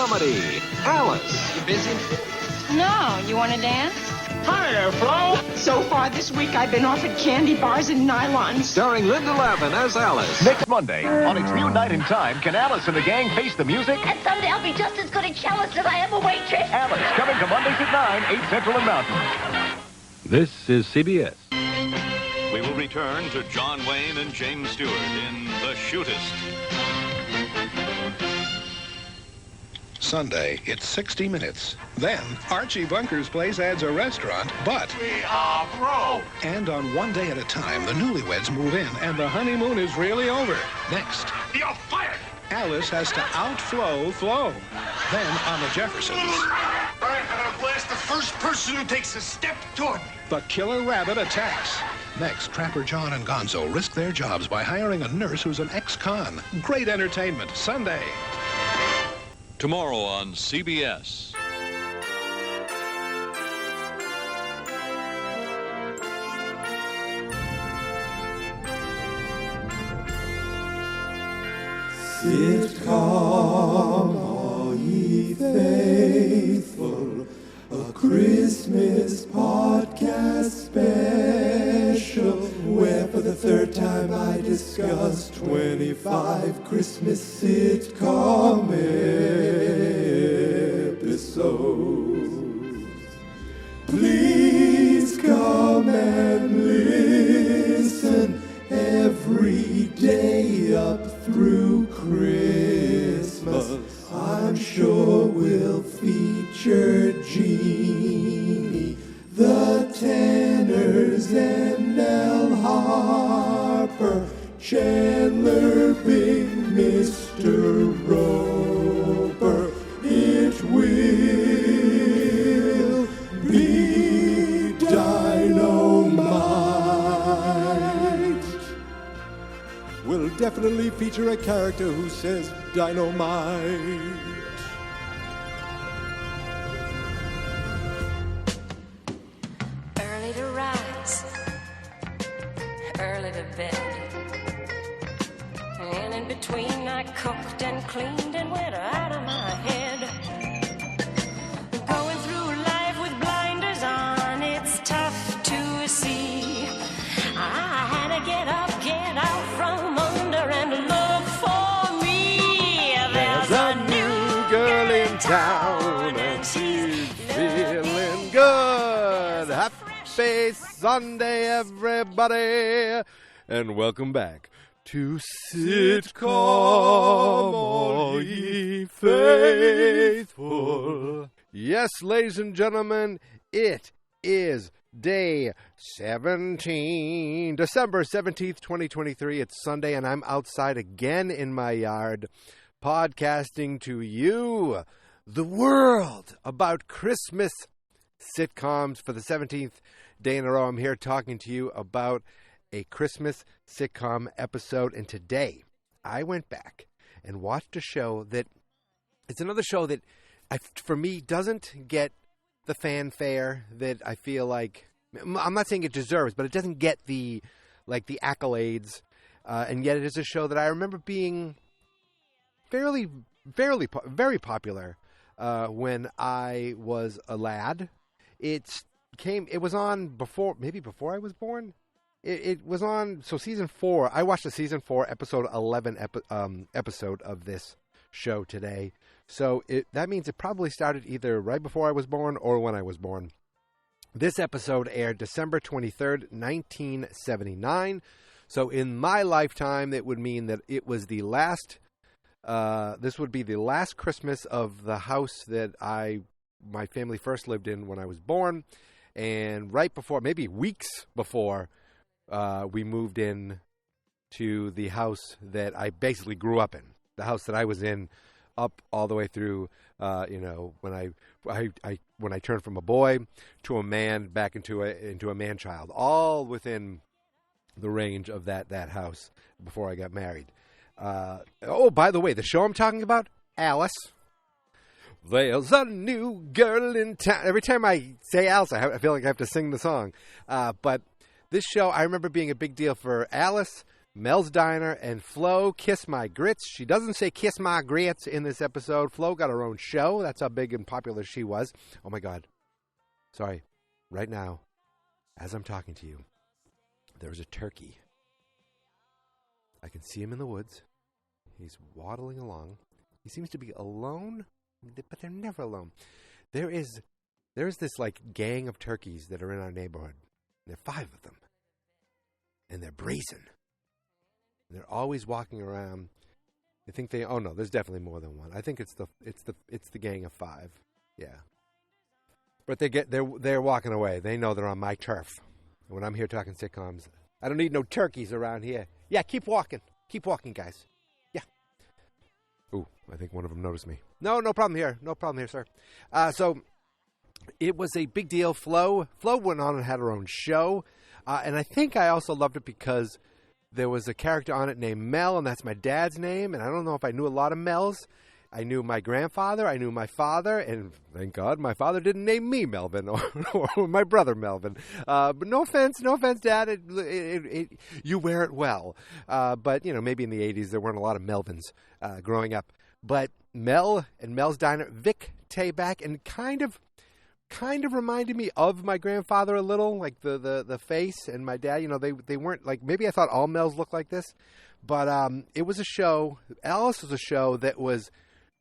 comedy, Alice. You busy? No, you want to dance? Hiya, Flo. So far this week, I've been offered candy bars and nylons. Starring Linda Lavin as Alice. Next Monday, on its new Night in Time, can Alice and the gang face the music? And someday I'll be just as good at chalice as I am a waitress. Alice, coming to Mondays at 9, 8 Central and Mountain. This is CBS. We will return to John Wayne and James Stewart in The Shootist. Sunday, it's 60 Minutes. Then, Archie Bunker's Place adds a restaurant, but... We are broke! And on One Day at a Time, the newlyweds move in, and the honeymoon is really over. Next, You're fired! Alice has to outflow Flo. Then, on the Jeffersons, All right, I'm gonna blast the first person who takes a step toward me. the killer rabbit attacks. Next, Trapper John and Gonzo risk their jobs by hiring a nurse who's an ex-con. Great entertainment, Sunday. Tomorrow on CBS. Sitcom, are ye faithful? A Christmas podcast special, where for the third time I discuss 25 Christmas sitcom episodes. Please come and listen every day up through Christmas. I'm sure we'll feature Jeannie, the Tanners, and Nell Harper, Chandler, Big Mr. Roper. It will be dynamite. We'll definitely feature a character who says dynamite. Early to rise, early to bed. And in between I cooked and cleaned and went out of my head. Going through life with blinders on, it's tough to see. I had to get up, get out from under and look for me. There's a new girl in town and she's feeling good. Happy Sunday, everybody, and welcome back to Sitcom, are ye faithful? Yes, ladies and gentlemen, it is day 17, December 17th, 2023. It's Sunday, and I'm outside again in my yard, podcasting to you, the world, about Christmas sitcoms. For the 17th day in a row, I'm here talking to you about a Christmas sitcom episode. And today, I went back and watched a show that, it's another show that, for me, doesn't get the fanfare that I feel like, I'm not saying it deserves, but it doesn't get the accolades, and yet it is a show that I remember being very popular when I was a lad. It was on before I was born. It was on, so season 4. I watched the season 4, episode 11 episode of this show today. So that means it probably started either right before I was born or when I was born. This episode aired December 23rd, 1979. So in my lifetime, it would mean that it was the last, this would be the last Christmas of the house that my family first lived in when I was born. And right before, maybe weeks before, we moved in to the house that I basically grew up in. The house that I was in up all the way through, when I turned from a boy to a man, back into a man-child, all within the range of that house before I got married. By the way, the show I'm talking about, Alice. There's a new girl in town. Every time I say Alice, I feel like I have to sing the song. But this show, I remember being a big deal for Alice, Mel's Diner, and Flo, Kiss My Grits. She doesn't say Kiss My Grits in this episode. Flo got her own show. That's how big and popular she was. Oh, my God. Sorry. Right now, as I'm talking to you, there's a turkey. I can see him in the woods. He's waddling along. He seems to be alone, but they're never alone. There's this, like, gang of turkeys that are in our neighborhood. There are 5 of them. And they're brazen. They're always walking around. I think oh no, there's definitely more than one. I think it's the gang of 5. Yeah. But they're walking away. They know they're on my turf. And when I'm here talking sitcoms, I don't need no turkeys around here. Yeah, keep walking. Keep walking, guys. Yeah. Ooh, I think one of them noticed me. No problem here. No problem here, sir. So it was a big deal. Flo went on and had her own show. And I think I also loved it because there was a character on it named Mel, and that's my dad's name. And I don't know if I knew a lot of Mels. I knew my grandfather. I knew my father. And thank God my father didn't name me Melvin or my brother Melvin. But no offense, Dad. You wear it well. But, maybe in the 80s there weren't a lot of Melvins growing up. But Mel and Mel's Diner, Vic Tayback, and kind of reminded me of my grandfather a little, like the face, and my dad. They weren't like, maybe I thought all Mels looked like this, but it was a show. Alice was a show that was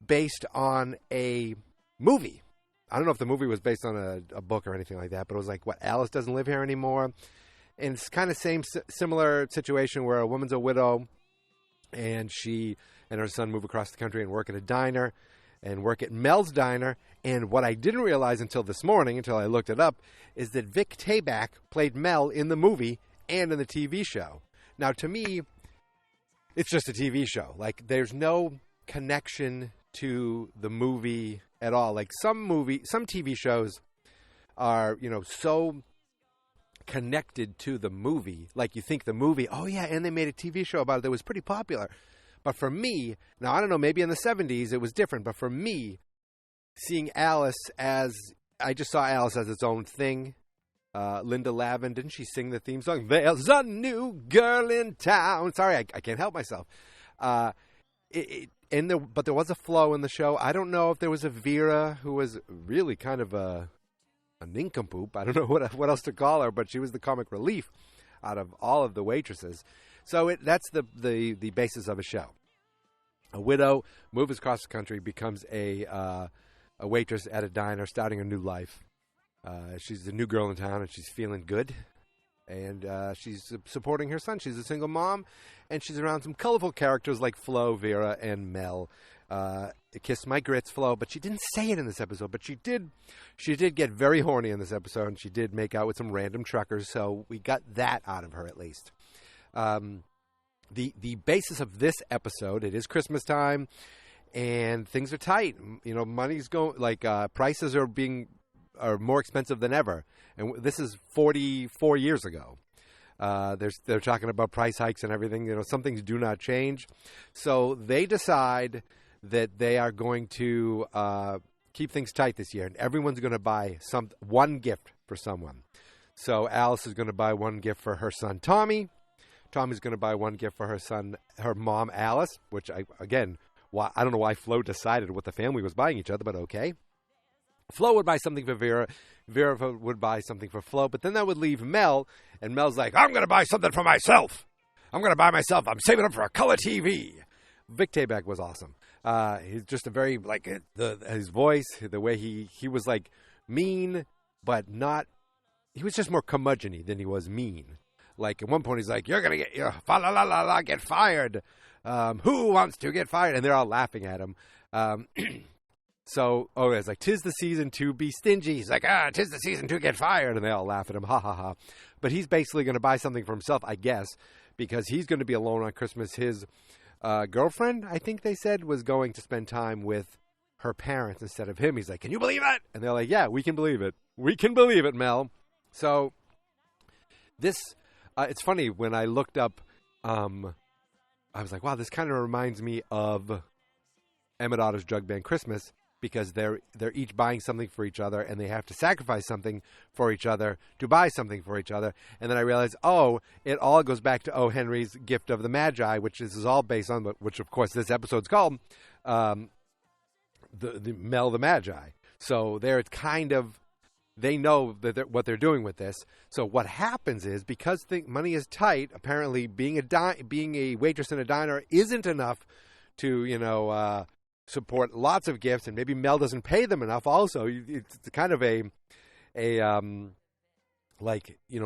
based on a movie. I don't know if the movie was based on a book or anything like that, but it was like, what, Alice doesn't live here anymore, and it's kind of similar situation where a woman's a widow, and she and her son move across the country and work at a diner. And work at Mel's Diner. And what I didn't realize until this morning, until I looked it up, is that Vic Tayback played Mel in the movie and in the TV show. Now, to me, it's just a TV show. Like, there's no connection to the movie at all. Like, some TV shows are, so connected to the movie. Like, you think the movie, oh, yeah, and they made a TV show about it that was pretty popular. But for me, now I don't know, maybe in the 70s it was different, but for me, seeing Alice I just saw Alice as its own thing. Linda Lavin, didn't she sing the theme song? There's a new girl in town. Sorry, I can't help myself. But there was a Flo in the show. I don't know if there was a Vera who was really kind of a nincompoop. I don't know what else to call her, but she was the comic relief out of all of the waitresses. So that's the basis of a show. A widow moves across the country, becomes a waitress at a diner, starting a new life. She's the new girl in town, and she's feeling good. And she's supporting her son. She's a single mom, and she's around some colorful characters like Flo, Vera, and Mel. Kiss My Grits, Flo, but she didn't say it in this episode. But she did get very horny in this episode, and she did make out with some random truckers. So we got that out of her at least. The basis of this episode, it is Christmas time, and things are tight. Money's going, prices are more expensive than ever. And this is 44 years ago. They're talking about price hikes and everything. Some things do not change. So they decide that they are going to keep things tight this year, and everyone's going to buy one gift for someone. So Alice is going to buy one gift for her son Tommy. Tommy's going to buy one gift for her mom Alice, which I don't know why Flo decided what the family was buying each other, but okay. Flo would buy something for Vera. Vera would buy something for Flo, but then that would leave Mel, and Mel's like, I'm going to buy something for myself. I'm saving up for a color TV. Vic Tayback was awesome. He's just a very, his voice, the way he was, mean, but not, he was just more curmudgeon-y than he was mean. Like, at one point, he's like, you're going to get fired. Who wants to get fired? And they're all laughing at him. It's like, 'tis the season to be stingy. He's like, 'tis the season to get fired. And they all laugh at him, ha, ha, ha. But he's basically going to buy something for himself, I guess, because he's going to be alone on Christmas. His girlfriend, I think they said, was going to spend time with her parents instead of him. He's like, can you believe it? And they're like, yeah, we can believe it. We can believe it, Mel. So this... it's funny, when I looked up, I was like, wow, this kind of reminds me of Emmett Otter's Jug Band Christmas, because they're each buying something for each other, and they have to sacrifice something for each other to buy something for each other. And then I realized, it all goes back to O. Henry's gift of the Magi, which this is all based on, which of course this episode's called the Mel the Magi. So they're kind of, they know that what they're doing with this. So what happens is, because money is tight, apparently being a waitress in a diner isn't enough to, support lots of gifts, and maybe Mel doesn't pay them enough also. It's kind of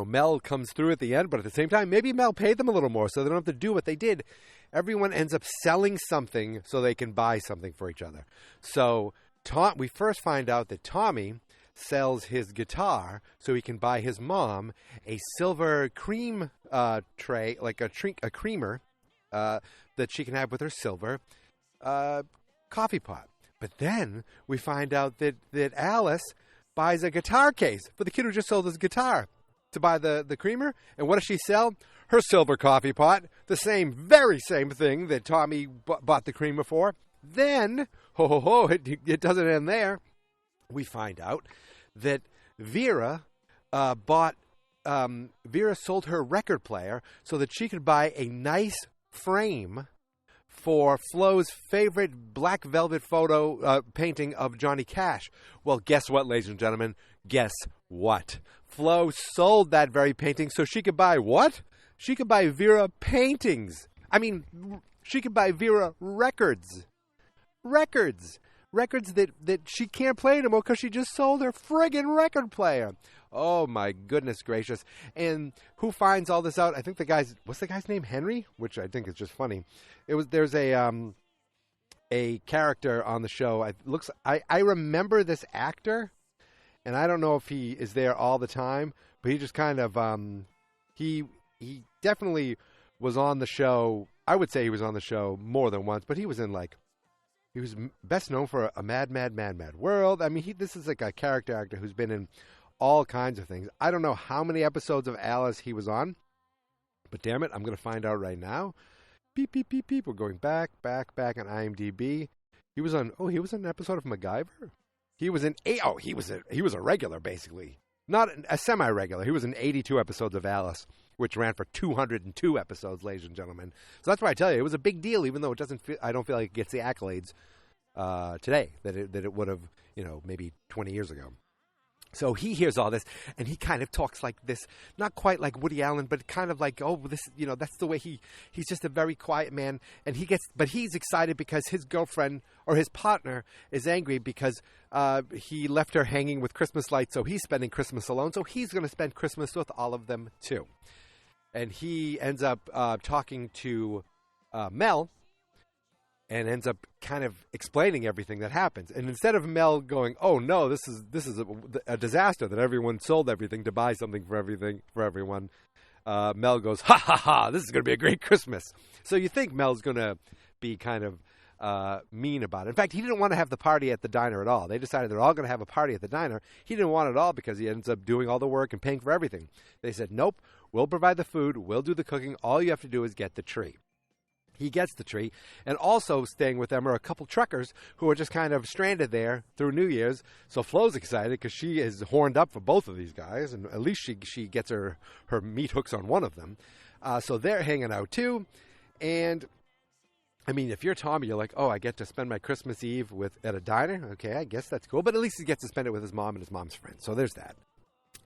Mel comes through at the end, but at the same time, maybe Mel paid them a little more so they don't have to do what they did. Everyone ends up selling something so they can buy something for each other. So we first find out that Tommy sells his guitar so he can buy his mom a silver cream tray, like a creamer that she can have with her silver coffee pot. But then we find out that Alice buys a guitar case for the kid who just sold his guitar to buy the creamer. And what does she sell? Her silver coffee pot, the very same thing that Tommy bought the creamer for. Then, it doesn't end there. We find out that Vera sold her record player so that she could buy a nice frame for Flo's favorite black velvet photo painting of Johnny Cash. Well, guess what, ladies and gentlemen? Guess what? Flo sold that very painting so she could buy what? She could buy Vera paintings. I mean, she could buy Vera records. Records that she can't play anymore because she just sold her friggin' record player. Oh my goodness gracious. And who finds all this out? I think what's the guy's name? Henry? Which I think is just funny. There's a character on the show. I remember this actor, and I don't know if he is there all the time, but he just kind of he definitely was on the show. I would say he was on the show more than once, but he was best known for a Mad World. I mean, this is like a character actor who's been in all kinds of things. I don't know how many episodes of Alice he was on, but damn it, I'm going to find out right now. Beep, beep, beep, beep. We're going back on IMDb. He was on an episode of MacGyver. He was a regular, basically. Not a semi-regular. He was in 82 episodes of Alice, which ran for 202 episodes, ladies and gentlemen. So that's why I tell you, it was a big deal, even though I don't feel like it gets the accolades today that it would have, maybe 20 years ago. So he hears all this, and he kind of talks like this, not quite like Woody Allen, but kind of like, that's the way he's just a very quiet man. And but he's excited because his girlfriend or his partner is angry because he left her hanging with Christmas lights, so he's spending Christmas alone. So he's going to spend Christmas with all of them too. And he ends up talking to Mel, and ends up kind of explaining everything that happens. And instead of Mel going, "Oh no, this is a disaster that everyone sold everything to buy something for everyone," Mel goes, "Ha ha ha! This is going to be a great Christmas." So you think Mel's going to be kind of mean about it. In fact, he didn't want to have the party at the diner at all. They decided they're all going to have a party at the diner. He didn't want it all because he ends up doing all the work and paying for everything. They said, "Nope, we'll provide the food, we'll do the cooking. All you have to do is get the tree." He gets the tree, and also staying with them are a couple truckers who are just kind of stranded there through New Year's. So Flo's excited because she is horned up for both of these guys, and at least she gets her meat hooks on one of them. So they're hanging out too. And I mean, if you're Tommy, you're like, "Oh, I get to spend my Christmas Eve at a diner? Okay, I guess that's cool." But at least he gets to spend it with his mom and his mom's friends. So there's that.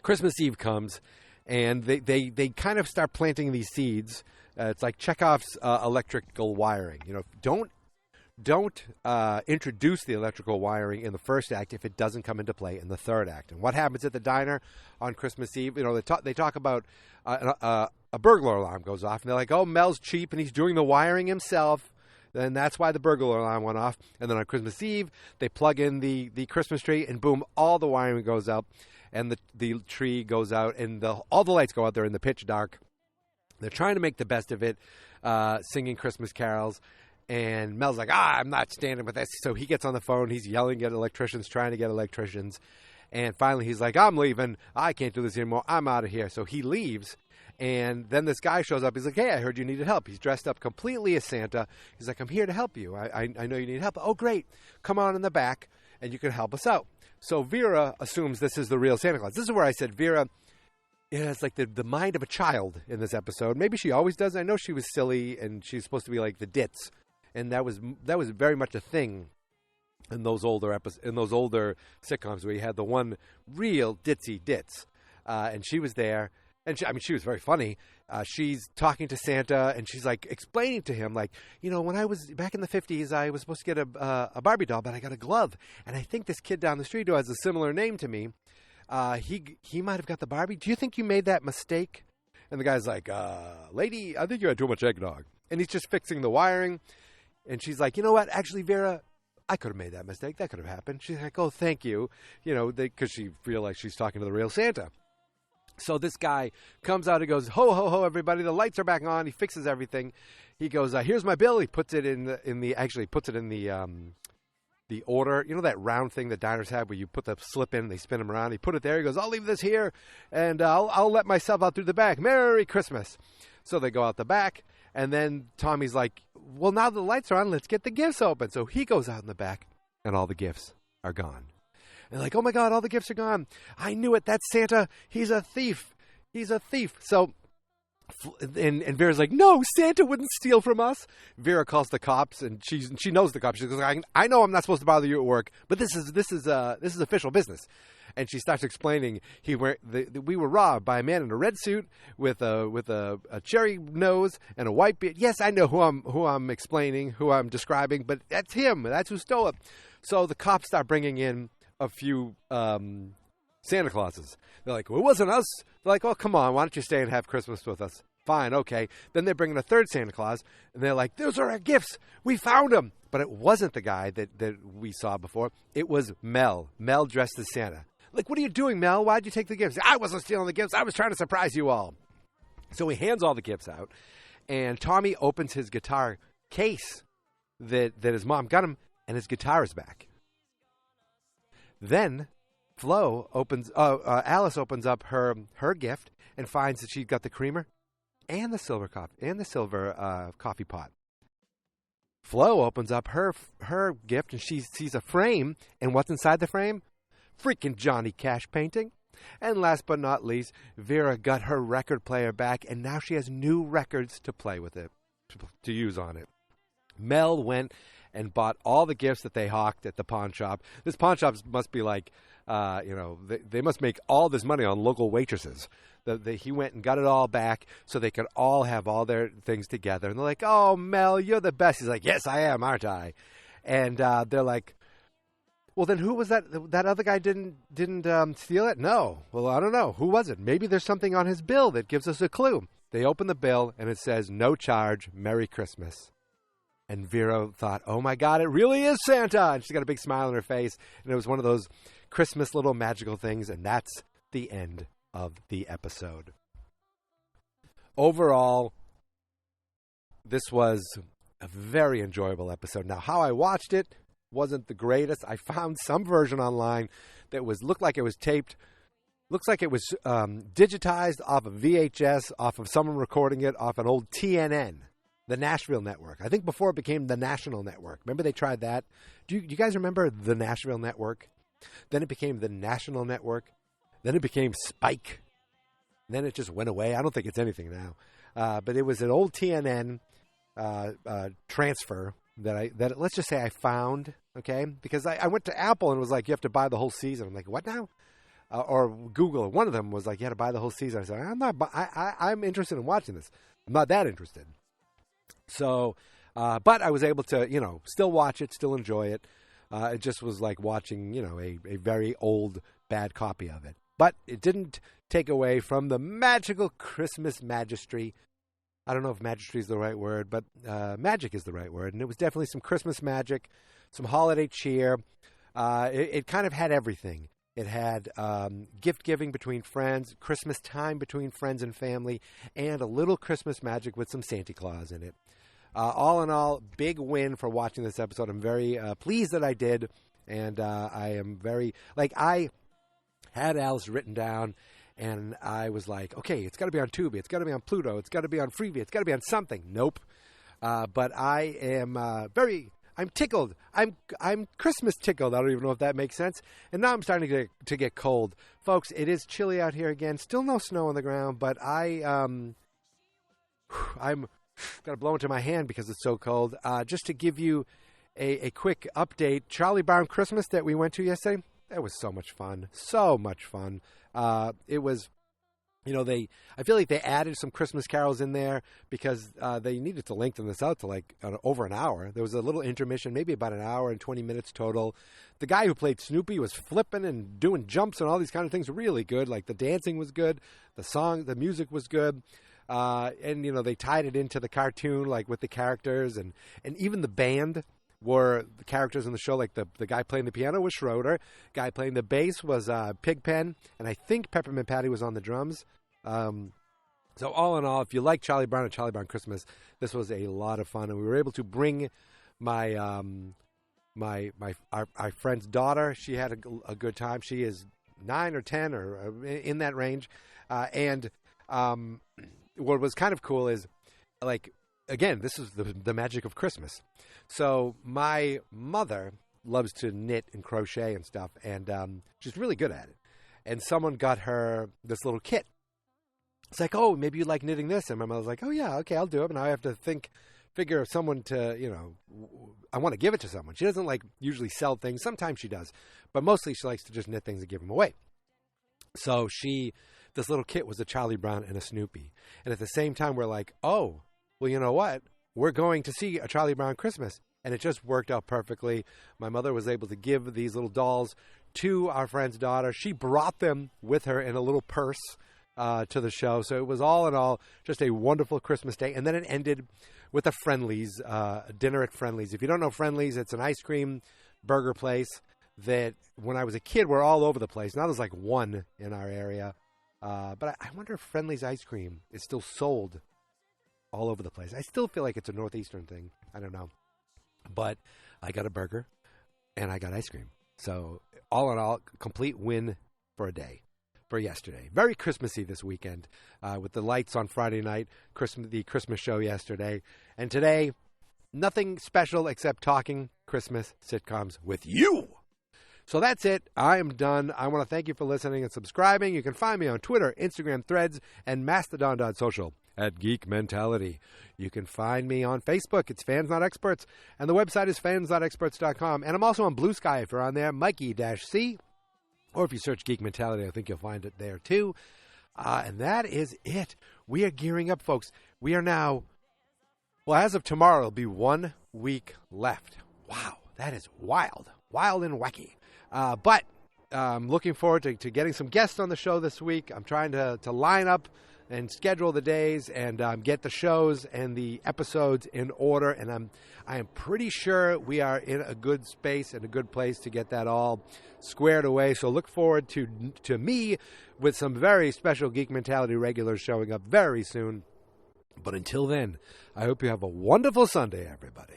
Christmas Eve comes, and they kind of start planting these seeds. It's like Chekhov's electrical wiring. Don't introduce the electrical wiring in the first act if it doesn't come into play in the third act. And what happens at the diner on Christmas Eve? They talk about a burglar alarm goes off, and they're like, "Oh, Mel's cheap, and he's doing the wiring himself." Then that's why the burglar alarm went off. And then on Christmas Eve, they plug in the Christmas tree, and boom, all the wiring goes out, and the tree goes out, and all the lights go out there in the pitch dark. They're trying to make the best of it, singing Christmas carols. And Mel's like, "I'm not standing with this." So he gets on the phone. He's yelling at electricians, trying to get electricians. And finally he's like, "I'm leaving. I can't do this anymore. I'm out of here." So he leaves. And then this guy shows up. He's like, "Hey, I heard you needed help." He's dressed up completely as Santa. He's like, "I'm here to help you. I know you need help." "Oh, great. Come on in the back." and you can help us out. So Vera assumes this is the real Santa Claus. This is where I said Vera has like the mind of a child in this episode. Maybe she always does. I know she was silly, and she's supposed to be like the ditz, and that was very much a thing in those older sitcoms where you had the one real ditzy ditz, and she was there. And she was very funny. She's talking to Santa, and she's like explaining to him, like, when I was back in the 50s, I was supposed to get a Barbie doll, but I got a glove. And I think this kid down the street who has a similar name to me, he might have got the Barbie. Do you think you made that mistake? And the guy's like, lady, I think you had too much eggnog. And he's just fixing the wiring. And she's like, you know what? Actually, Vera, I could have made that mistake. That could have happened. She's like, oh, thank you. Because she realized she's talking to the real Santa. So this guy comes out and goes, ho, ho, ho, everybody, the lights are back on. He fixes everything. He goes, here's my bill. He puts it in the order. You know that round thing that diners have where you put the slip in and they spin them around? He put it there. He goes, I'll leave this here, and I'll let myself out through the back. Merry Christmas. So they go out the back, and then Tommy's like, well, now the lights are on. Let's get the gifts open. So he goes out in the back, and all the gifts are gone. And like, oh my God, all the gifts are gone. I knew it. That's Santa. He's a thief. He's a thief. So, and Vera's like, no, Santa wouldn't steal from us. Vera calls the cops, and she knows the cops. She goes, I know I'm not supposed to bother you at work, but this is official business. And she starts explaining we were robbed by a man in a red suit with a cherry nose and a white beard. Yes, I know who I'm explaining, who I'm describing, but that's him. That's who stole it. So the cops start bringing in a few Santa Clauses. They're like, well, it wasn't us. They're like, oh, come on, why don't you stay and have Christmas with us? Fine, okay. Then they're bringing a third Santa Claus, and they're like, those are our gifts. We found him. But it wasn't the guy that we saw before. It was Mel. Mel dressed as Santa. Like, what are you doing, Mel? Why'd you take the gifts? I wasn't stealing the gifts. I was trying to surprise you all. So he hands all the gifts out, and Tommy opens his guitar case that his mom got him, and his guitar is back. Then Alice opens up her gift and finds that she's got the creamer and the silver coffee pot. Flo opens up her gift and she sees a frame, and what's inside the frame? Freaking Johnny Cash painting. And last but not least, Vera got her record player back, and now she has new records to play with it, to use on it. Mel went and bought all the gifts that they hawked at the pawn shop. This pawn shop must be like, they must make all this money on local waitresses. He went and got it all back so they could all have all their things together. And they're like, oh, Mel, you're the best. He's like, yes, I am, aren't I? And they're like, well, then who was that? That other guy didn't steal it? No. Well, I don't know. Who was it? Maybe there's something on his bill that gives us a clue. They open the bill, and it says, no charge, Merry Christmas. And Vera thought, oh, my God, it really is Santa. And she's got a big smile on her face. And it was one of those Christmas little magical things. And that's the end of the episode. Overall, this was a very enjoyable episode. Now, how I watched it wasn't the greatest. I found some version online that looked like it was taped. Looks like it was digitized off of VHS, off of someone recording it off an old TNN. The Nashville Network. I think before it became the National Network. Remember they tried that? Do you guys remember the Nashville Network? Then it became the National Network. Then it became Spike. And then it just went away. I don't think it's anything now. But it was an old TNN transfer that let's just say I found, okay? Because I went to Apple and it was like, you have to buy the whole season. I'm like, what now? Or Google. One of them was like, you had to buy the whole season. I said, I'm interested in watching this. I'm not that interested. So, but I was able to, still watch it, still enjoy it. It just was like watching, a very old, bad copy of it. But it didn't take away from the magical Christmas magistry. I don't know if magistry is the right word, but magic is the right word. And it was definitely some Christmas magic, some holiday cheer. It kind of had everything. It had gift giving between friends, Christmas time between friends and family, and a little Christmas magic with some Santa Claus in it. All in all, big win for watching this episode. I'm very pleased that I did, and I am very, I had Alice written down, and I was like, okay, it's got to be on Tubi, it's got to be on Pluto, it's got to be on Freevee, it's got to be on something. Nope. But I am I'm tickled. I'm Christmas tickled. I don't even know if that makes sense. And now I'm starting to get cold. Folks, it is chilly out here again. Still no snow on the ground, but I'm got to blow into my hand because it's so cold. Just to give you a quick update, Charlie Brown Christmas that we went to yesterday, that was so much fun. So much fun. It was, I feel like they added some Christmas carols in there because they needed to lengthen this out to like over an hour. There was a little intermission, maybe about an hour and 20 minutes total. The guy who played Snoopy was flipping and doing jumps and all these kind of things really good. Like the dancing was good. The music was good. And they tied it into the cartoon, like with the characters and even the band were the characters in the show. Like the guy playing the piano was Schroeder, guy playing the bass was Pigpen, and I think Peppermint Patty was on the drums. So all in all, if you like Charlie Brown and Charlie Brown Christmas, this was a lot of fun, and we were able to bring my our friend's daughter. She had a good time. She is 9 or 10 or in that range, and what was kind of cool is, like, again, this is the magic of Christmas. So my mother loves to knit and crochet and stuff, and she's really good at it. And someone got her this little kit. It's like, oh, maybe you like knitting this. And my mother's like, oh, yeah, okay, I'll do it. But now I have to figure of someone to, I want to give it to someone. She doesn't, like, usually sell things. Sometimes she does. But mostly she likes to just knit things and give them away. So this little kit was a Charlie Brown and a Snoopy. And at the same time, we're like, oh, well, you know what? We're going to see a Charlie Brown Christmas. And it just worked out perfectly. My mother was able to give these little dolls to our friend's daughter. She brought them with her in a little purse to the show. So it was all in all just a wonderful Christmas day. And then it ended with a Friendly's, dinner at Friendly's. If you don't know Friendly's, it's an ice cream burger place that when I was a kid were all over the place. Now there's like one in our area. But I wonder if Friendly's ice cream is still sold all over the place. I still feel like it's a Northeastern thing. I don't know. But I got a burger and I got ice cream. So all in all, complete win for a day. For yesterday. Very Christmassy this weekend with the lights on Friday night, the Christmas show yesterday. And today, nothing special except talking Christmas sitcoms with you. So that's it. I am done. I want to thank you for listening and subscribing. You can find me on Twitter, Instagram, Threads, and Mastodon.social at Geek Mentality. You can find me on Facebook. It's Fans Not Experts. And the website is fansnotexperts.com. And I'm also on Blue Sky if you're on there, Mikey-C. Or if you search Geek Mentality, I think you'll find it there too. And that is it. We are gearing up, folks. We are now, well, as of tomorrow, it'll be 1 week left. Wow, that is wild. Wild and wacky. But I'm looking forward to getting some guests on the show this week. I'm trying to line up and schedule the days and get the shows and the episodes in order. And I am pretty sure we are in a good space and a good place to get that all squared away. So look forward to me with some very special Geek Mentality regulars showing up very soon. But until then, I hope you have a wonderful Sunday, everybody.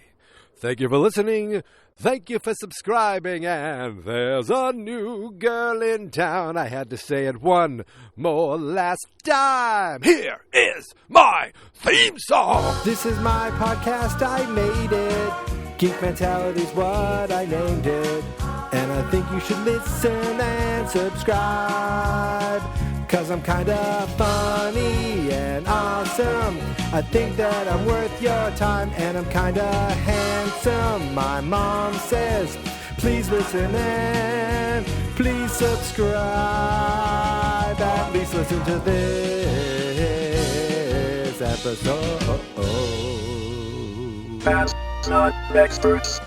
Thank you for listening. Thank you for subscribing. And there's a new girl in town. I had to say it one more last time. Here is my theme song. This is my podcast. I made it. Geek Mentality's what I named it. And I think you should listen and subscribe. 'Cause I'm kinda funny and awesome. I think that I'm worth your time. And I'm kinda handsome. My mom says, please listen and please subscribe. At least listen to this episode. Fans Not Experts.